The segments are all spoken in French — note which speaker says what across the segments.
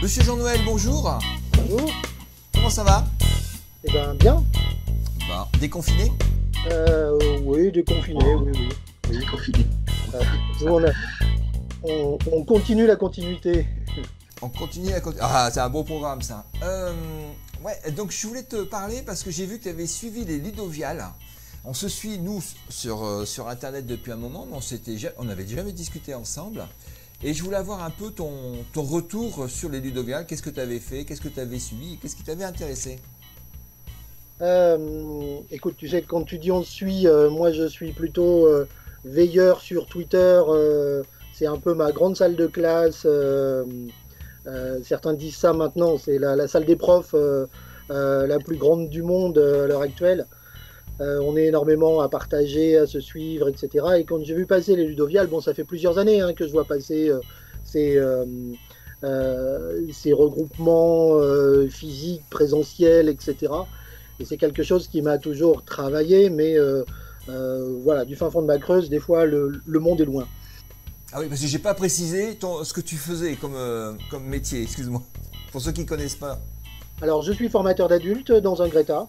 Speaker 1: Monsieur Jean-Noël, bonjour.
Speaker 2: Bonjour.
Speaker 1: Comment ça va?
Speaker 2: Eh ben bien.
Speaker 1: Bah, déconfiné?
Speaker 2: Oui, déconfiné, oui, oui. Oui. Nous, on continue la continuité.
Speaker 1: On continue à Ah, c'est un beau programme ça. Ouais, donc je voulais te parler parce que j'ai vu que tu avais suivi les Ludoviales. On se suit, nous, sur Internet depuis un moment, mais on n'avait jamais discuté ensemble. Et je voulais avoir un peu ton retour sur les Ludoviales. Qu'est-ce que tu avais fait? Qu'est-ce que tu avais suivi? Qu'est-ce qui t'avait intéressé?
Speaker 2: Écoute, tu sais, quand tu dis on suit, moi je suis plutôt veilleur sur Twitter. C'est un peu ma grande salle de classe. Certains disent ça maintenant, c'est la salle des profs la plus grande du monde à l'heure actuelle. On est énormément à partager, à se suivre, etc. Et quand j'ai vu passer les Ludoviales, bon, ça fait plusieurs années que je vois passer ces, ces regroupements physiques, présentiels, etc. Et c'est quelque chose qui m'a toujours travaillé, mais voilà, du fin fond de ma Creuse, des fois, le monde est loin.
Speaker 1: Ah oui, parce que j'ai pas précisé ce que tu faisais comme métier, excuse-moi. Pour ceux qui connaissent pas.
Speaker 2: Alors, je suis formateur d'adultes dans un Greta.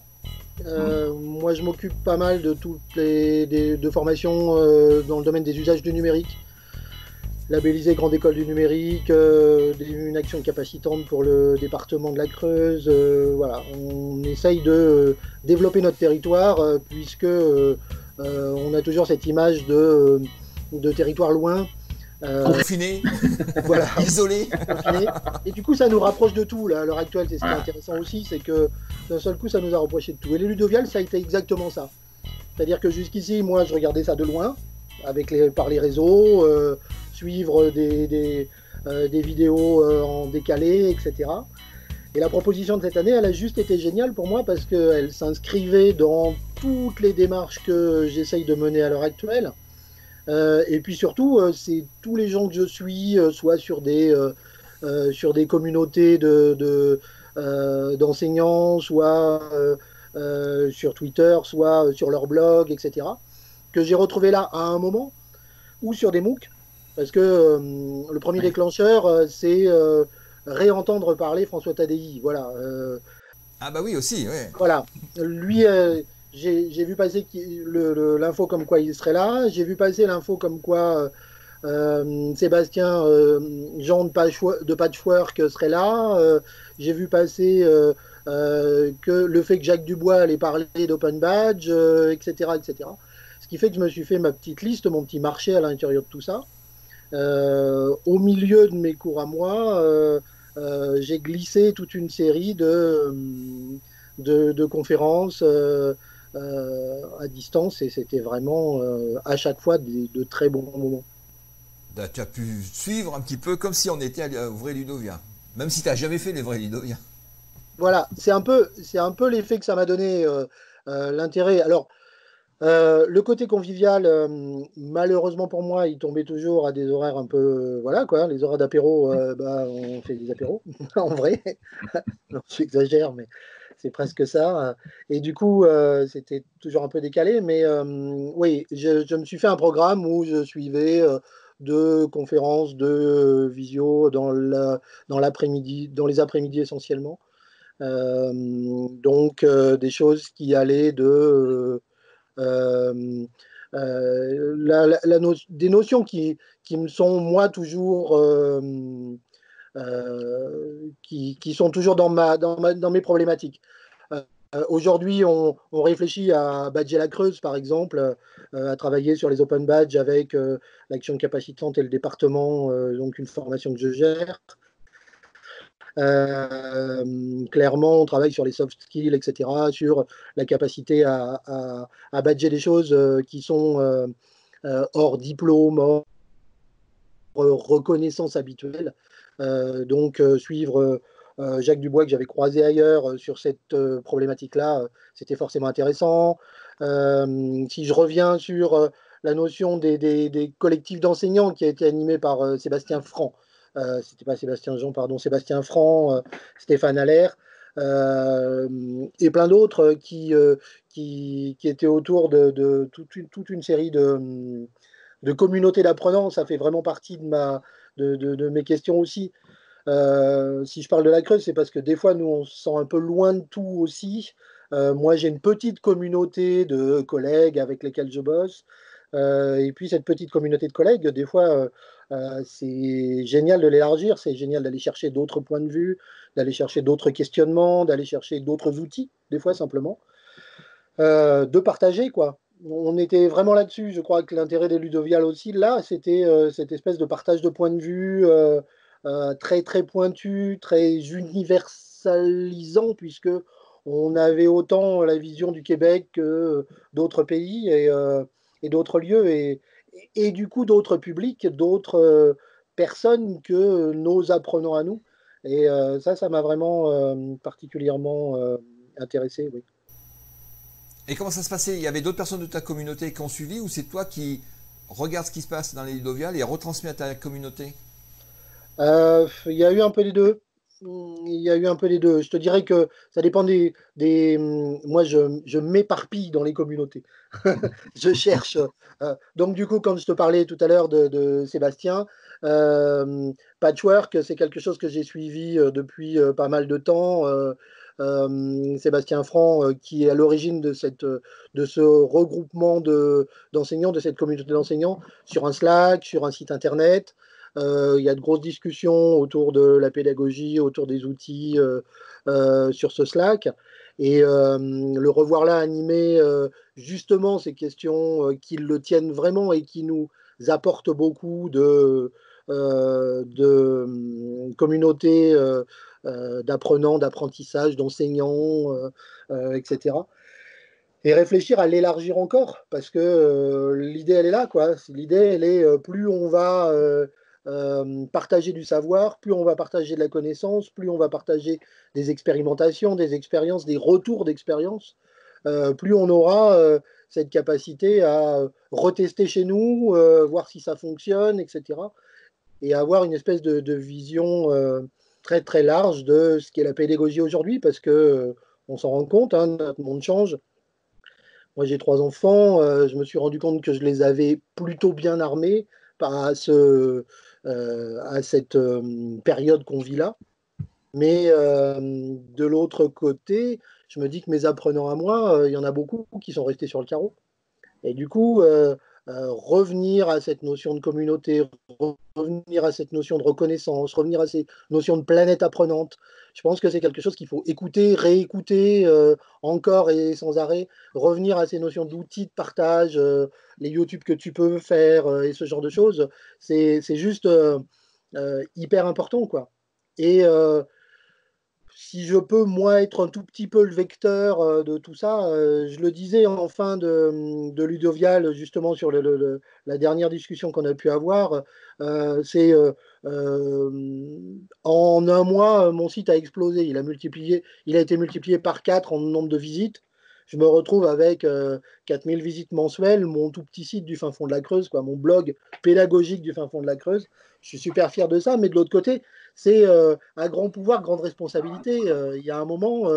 Speaker 2: Moi, je m'occupe pas mal de toutes de formations dans le domaine des usages du numérique, labellisé Grande École du numérique, une action capacitante pour le département de la Creuse. Voilà, on essaye de développer notre territoire puisque on a toujours cette image de territoire loin.
Speaker 1: Confiné,
Speaker 2: Voilà,
Speaker 1: isolé.
Speaker 2: confiné. Et du coup, ça nous rapproche de tout là, à l'heure actuelle. C'est ce qui est intéressant aussi, c'est que d'un seul coup, ça nous a rapproché de tout. Et les Ludoviales, ça a été exactement ça. C'est-à-dire que jusqu'ici, moi, je regardais ça de loin, par les réseaux, suivre des vidéos en décalé, etc. Et la proposition de cette année, elle a juste été géniale pour moi parce qu'elle s'inscrivait dans toutes les démarches que j'essaye de mener à l'heure actuelle. Et puis surtout, c'est tous les gens que je suis, soit sur des communautés d'enseignants, soit sur Twitter, soit sur leur blog, etc., que j'ai retrouvé là à un moment, ou sur des MOOC, parce que le premier
Speaker 1: Ouais.
Speaker 2: déclencheur, c'est réentendre parler François Tadei. Voilà,
Speaker 1: Ah bah oui aussi, ouais.
Speaker 2: voilà. Lui, j'ai vu passer l'info comme quoi il serait là, j'ai vu passer l'info comme quoi Sébastien Jean de Patchwork serait là. J'ai vu passer que le fait que Jacques Dubois allait parler d'Open Badge, etc., etc. Ce qui fait que je me suis fait ma petite liste, mon petit marché à l'intérieur de tout ça. Au milieu de mes cours à moi, j'ai glissé toute une série de conférences à distance et c'était vraiment à chaque fois de très bons moments.
Speaker 1: Bah, tu as pu suivre un petit peu comme si on était au vrai Ludovien. Même si tu n'as jamais fait les vrais Ludoviens.
Speaker 2: Voilà, c'est un peu l'effet que ça m'a donné, l'intérêt. Alors, le côté convivial, malheureusement pour moi, il tombait toujours à des horaires un peu, voilà quoi, les horaires d'apéro, bah, on fait des apéros, en vrai. Non, j'exagère, mais c'est presque ça. Et du coup, c'était toujours un peu décalé, mais oui, je me suis fait un programme où je suivais deux conférences, deux visio dans l'après-midi, dans les après-midi essentiellement. Donc des choses qui allaient de des notions qui me sont moi toujours qui sont toujours dans mes problématiques. Aujourd'hui, on réfléchit à badger la Creuse, par exemple, à travailler sur les open badges avec l'action capacitante et le département, donc une formation que je gère. Clairement, on travaille sur les soft skills, etc., sur la capacité à badger des choses qui sont hors diplôme, hors reconnaissance habituelle. Donc, suivre Jacques Dubois, que j'avais croisé ailleurs sur cette problématique-là, c'était forcément intéressant. Si je reviens sur la notion des collectifs d'enseignants qui a été animé par Sébastien Franc, c'était pas Sébastien Jean, pardon, Sébastien Franc, Stéphane Allaire, et plein d'autres qui étaient autour de toute une série de communautés d'apprenants. Ça fait vraiment partie de mes questions aussi. Si je parle de la Creuse, c'est parce que des fois, nous, on se sent un peu loin de tout aussi. Moi, j'ai une petite communauté de collègues avec lesquels je bosse. Et puis, cette petite communauté de collègues, des fois, c'est génial de l'élargir, c'est génial d'aller chercher d'autres points de vue, d'aller chercher d'autres questionnements, d'aller chercher d'autres outils, des fois, simplement. De partager, quoi. On était vraiment là-dessus. Je crois que l'intérêt des Ludovial aussi, là, c'était cette espèce de partage de points de vue très, très pointu, très universalisant, puisque on avait autant la vision du Québec que d'autres pays et d'autres lieux, et du coup d'autres publics, d'autres personnes que nos apprenants à nous. Et ça m'a vraiment particulièrement intéressé, oui.
Speaker 1: Et comment ça se passait? Il y avait d'autres personnes de ta communauté qui ont suivi ou c'est toi qui regardes ce qui se passe dans les Ludovial et retransmets à ta communauté?
Speaker 2: Il y a eu un peu des deux. Il y a eu un peu des deux. Je te dirais que ça dépend moi, je m'éparpille dans les communautés. Je cherche. Donc, du coup, quand je te parlais tout à l'heure de Sébastien, Patchwork, c'est quelque chose que j'ai suivi depuis pas mal de temps. Sébastien Franc, qui est à l'origine de ce regroupement d'enseignants, de cette communauté d'enseignants, sur un Slack, sur un site internet. Il y a de grosses discussions autour de la pédagogie, autour des outils sur ce Slack. Et le revoir là animé justement ces questions qui le tiennent vraiment et qui nous apportent beaucoup de communautés d'apprenants, d'apprentissage, d'enseignants, etc. Et réfléchir à l'élargir encore, parce que l'idée, elle est là, quoi. L'idée, elle est plus on va partager du savoir, plus on va partager de la connaissance, plus on va partager des expérimentations, des expériences, des retours d'expérience, plus on aura cette capacité à retester chez nous, voir si ça fonctionne, etc. Et avoir une espèce de vision très très large de ce qu'est la pédagogie aujourd'hui, parce que on s'en rend compte, hein, notre monde change. Moi, j'ai trois enfants. Je me suis rendu compte que je les avais plutôt bien armés à cette période qu'on vit là. Mais de l'autre côté, je me dis que mes apprenants à moi, il y en a beaucoup qui sont restés sur le carreau. Et du coup, revenir à cette notion de communauté, revenir à cette notion de reconnaissance, revenir à ces notions de planète apprenante, je pense que c'est quelque chose qu'il faut écouter, réécouter encore et sans arrêt, revenir à ces notions d'outils de partage, les YouTube que tu peux faire et ce genre de choses, c'est juste hyper important, quoi. Et si je peux, moi, être un tout petit peu le vecteur de tout ça, je le disais en fin de Ludovial, justement, sur la dernière discussion qu'on a pu avoir, c'est en un mois, mon site a explosé. Il a été multiplié par 4 en nombre de visites. Je me retrouve avec 4000 visites mensuelles, mon tout petit site du fin fond de la Creuse, quoi, mon blog pédagogique du fin fond de la Creuse. Je suis super fier de ça, mais de l'autre côté, c'est à grand pouvoir, grande responsabilité. Il y a un moment,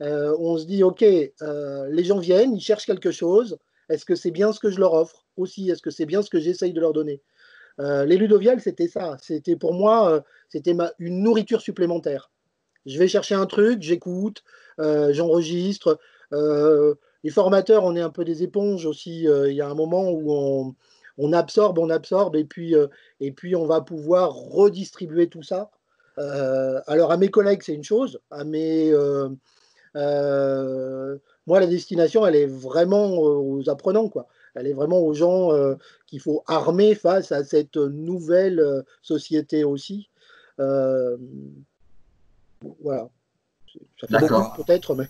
Speaker 2: on se dit, OK, les gens viennent, ils cherchent quelque chose. Est-ce que c'est bien ce que je leur offre aussi? Est-ce que c'est bien ce que j'essaye de leur donner? Les Ludovial, c'était ça. C'était pour moi, c'était une nourriture supplémentaire. Je vais chercher un truc, j'écoute, j'enregistre. Les formateurs, on est un peu des éponges aussi. Il y a un moment où on absorbe, et puis on va pouvoir redistribuer tout ça. Alors à mes collègues, c'est une chose. Euh, Moi, la destination, elle est vraiment aux apprenants, quoi. Elle est vraiment aux gens qu'il faut armer face à cette nouvelle société aussi. Euh, voilà. Ça fait beaucoup,
Speaker 3: D'accord.
Speaker 2: peut-être, mais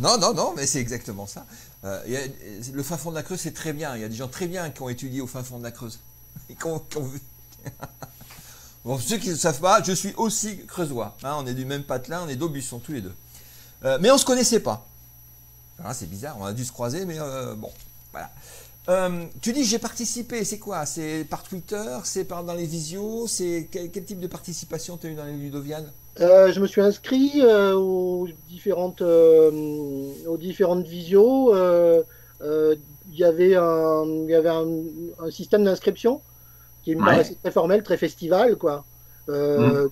Speaker 1: Non, non, non, mais c'est exactement ça. Le fin fond de la Creuse, c'est très bien. Il y a des gens très bien qui ont étudié au fin fond de la Creuse. Et Bon, ceux qui ne savent pas, je suis aussi creusois. Hein, on est du même patelin, on est d'Aubusson tous les deux. Mais on ne se connaissait pas. Hein, c'est bizarre, on a dû se croiser, mais bon, voilà. Tu dis j'ai participé, c'est quoi? C'est par Twitter, c'est dans les visios, c'est quel type de participation tu as eu dans les Ludovial?
Speaker 2: je me suis inscrit aux différentes visios. Il y avait un système d'inscription qui me
Speaker 3: Ouais.
Speaker 2: paraissait très formel, très festival, quoi.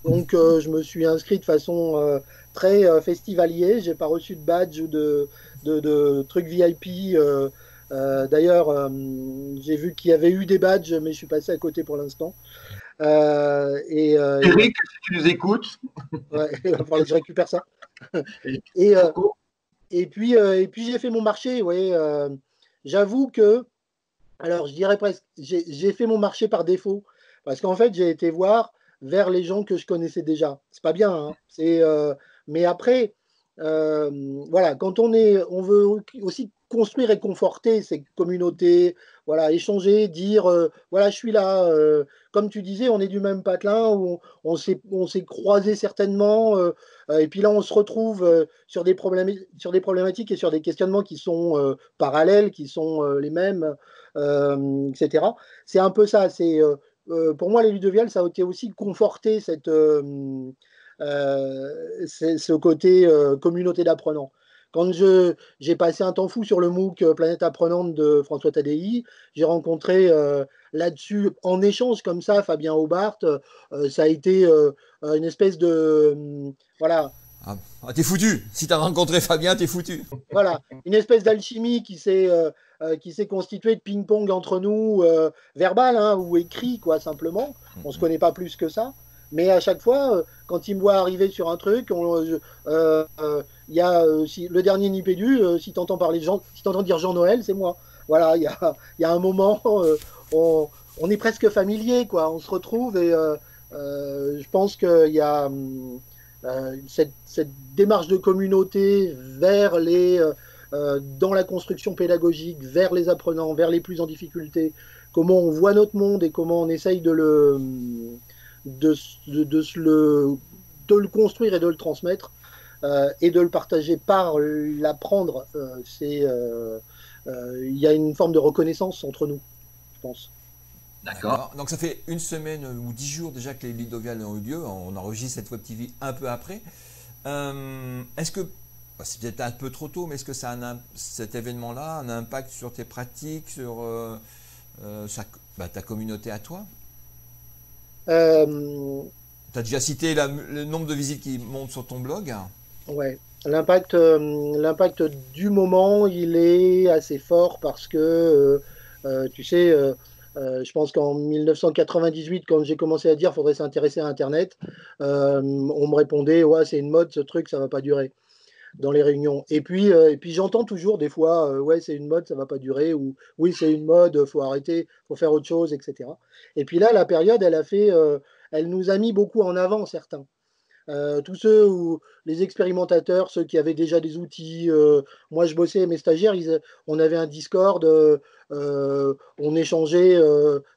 Speaker 2: Donc, je me suis inscrit de façon très festivalier. J'ai pas reçu de badge ou de trucs VIP. D'ailleurs, j'ai vu qu'il y avait eu des badges, mais je suis passé à côté pour l'instant.
Speaker 3: Eric, si tu nous écoutes.
Speaker 2: Ouais, il va falloir que je récupère ça.
Speaker 3: Et
Speaker 2: Et, euh, et puis j'ai fait mon marché. Ouais, j'avoue que, alors je dirais presque, j'ai fait mon marché par défaut. Parce qu'en fait, j'ai été voir vers les gens que je connaissais déjà. C'est pas bien, hein. Mais après, euh, voilà, quand on veut aussi construire et conforter ces communautés, voilà, échanger, dire, voilà, je suis là. Comme tu disais, on est du même patelin, on s'est croisés certainement, et puis là, on se retrouve sur des problématiques et sur des questionnements qui sont parallèles, qui sont les mêmes, etc. C'est un peu ça. Pour moi, les Ludovial, ça a été aussi conforter ce côté communauté d'apprenants. Quand j'ai passé un temps fou sur le MOOC Planète Apprenante de François Tadei, j'ai rencontré là-dessus, en échange comme ça, Fabien Aubart. Ça a été une espèce de. Voilà.
Speaker 1: T'es foutu. Si t'as rencontré Fabien, t'es foutu.
Speaker 2: Voilà, une espèce d'alchimie qui s'est constituée de ping-pong entre nous, verbal, hein, ou écrit, quoi, simplement. On ne se connaît pas plus que ça. Mais à chaque fois, quand il me voit arriver sur un truc, il y a le dernier Nipédu, si tu entends parler de Jean, si tu entends dire Jean-Noël, c'est moi. Voilà, il y a un moment, on est presque familier, quoi. On se retrouve et je pense qu'il y a cette démarche de communauté dans la construction pédagogique, vers les apprenants, vers les plus en difficulté, comment on voit notre monde et comment on essaye de le construire et de le transmettre, et de le partager par l'apprendre. Il y a une forme de reconnaissance entre nous, je pense.
Speaker 1: D'accord. Donc ça fait une semaine ou 10 jours déjà que les Ludovial ont eu lieu. On enregistre cette Web TV un peu après. Est-ce que, c'est peut-être un peu trop tôt, mais est-ce que cet événement-là a un impact sur tes pratiques, sur ta communauté à toi? Tu as déjà cité le nombre de visites qui montent sur ton blog.
Speaker 2: Ouais. L'impact du moment, il est assez fort parce que, tu sais, je pense qu'en 1998, quand j'ai commencé à dire qu'il faudrait s'intéresser à Internet, on me répondait, ouais, c'est une mode, ce truc, ça va pas durer dans les réunions. Et puis j'entends toujours des fois, ouais, c'est une mode, ça va pas durer, ou oui, c'est une mode, faut arrêter, faut faire autre chose, etc. Et puis là, la période, elle nous a mis beaucoup en avant, certains. Tous ceux où les expérimentateurs, ceux qui avaient déjà des outils. Moi, je bossais, mes stagiaires, on avait un Discord, on échangeait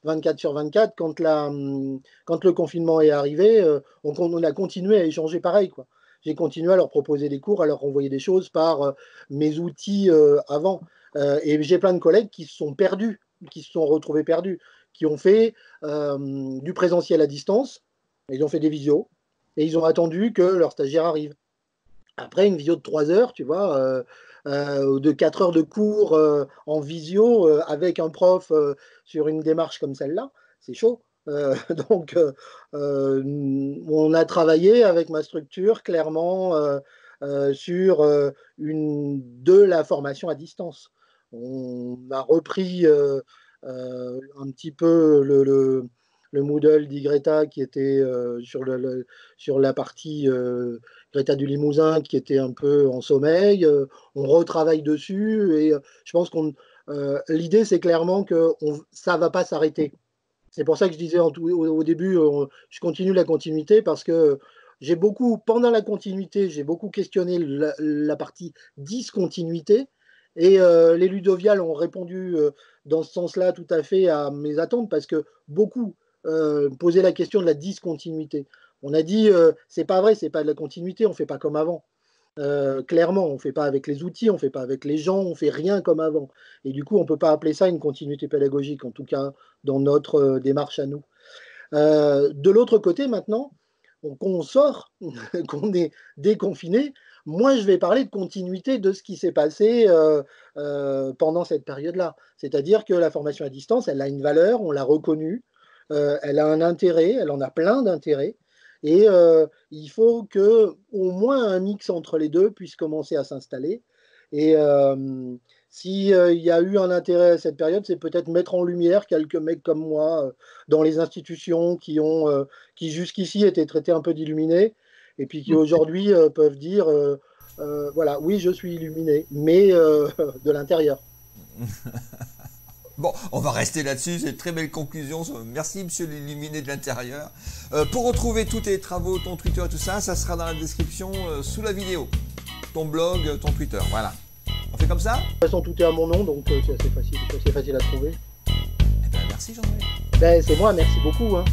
Speaker 2: 24 sur 24. Quand le confinement est arrivé, on a continué à échanger pareil, quoi. J'ai continué à leur proposer des cours, à leur envoyer des choses par mes outils avant. Et j'ai plein de collègues qui se sont perdus, qui se sont retrouvés perdus, qui ont fait du présentiel à distance, ils ont fait des visios, et ils ont attendu que leur stagiaire arrive. Après, une visio de 3 heures, tu vois, de 4 heures de cours en visio avec un prof sur une démarche comme celle-là, c'est chaud. Donc, on a travaillé avec ma structure clairement sur de la formation à distance. On a repris un petit peu le Moodle d'Igreta qui était sur la partie Greta du Limousin qui était un peu en sommeil. On retravaille dessus et je pense l'idée c'est clairement que ça ne va pas s'arrêter. C'est pour ça que je disais au début, je continue la continuité parce que pendant la continuité, j'ai beaucoup questionné la partie discontinuité et les Ludovial ont répondu dans ce sens-là tout à fait à mes attentes parce que beaucoup posaient la question de la discontinuité. On a dit, c'est pas vrai, c'est pas de la continuité, on fait pas comme avant. Clairement, on ne fait pas avec les outils, on ne fait pas avec les gens, on ne fait rien comme avant. Et du coup, on ne peut pas appeler ça une continuité pédagogique, en tout cas dans notre démarche à nous. De l'autre côté, maintenant, qu'on sort, qu'on est déconfiné, moi, je vais parler de continuité de ce qui s'est passé pendant cette période-là. C'est-à-dire que la formation à distance, elle a une valeur, on l'a reconnue, elle a un intérêt, elle en a plein d'intérêts. Et il faut que au moins un mix entre les deux puisse commencer à s'installer. Et s'il y a eu un intérêt à cette période, c'est peut-être mettre en lumière quelques mecs comme moi dans les institutions qui jusqu'ici étaient traités un peu d'illuminés et puis qui aujourd'hui peuvent dire voilà, oui, je suis illuminé, mais de l'intérieur.
Speaker 1: Bon, on va rester là-dessus, c'est une très belle conclusion. Merci, monsieur l'illuminé de l'intérieur. Pour retrouver tous tes travaux, ton Twitter et tout ça, ça sera dans la description sous la vidéo. Ton blog, ton Twitter, voilà. On fait comme ça?
Speaker 2: De toute façon, tout est à mon nom, donc c'est assez facile à trouver.
Speaker 1: Eh ben, merci Jean-Noël.
Speaker 2: Ben, c'est moi, merci beaucoup. Hein.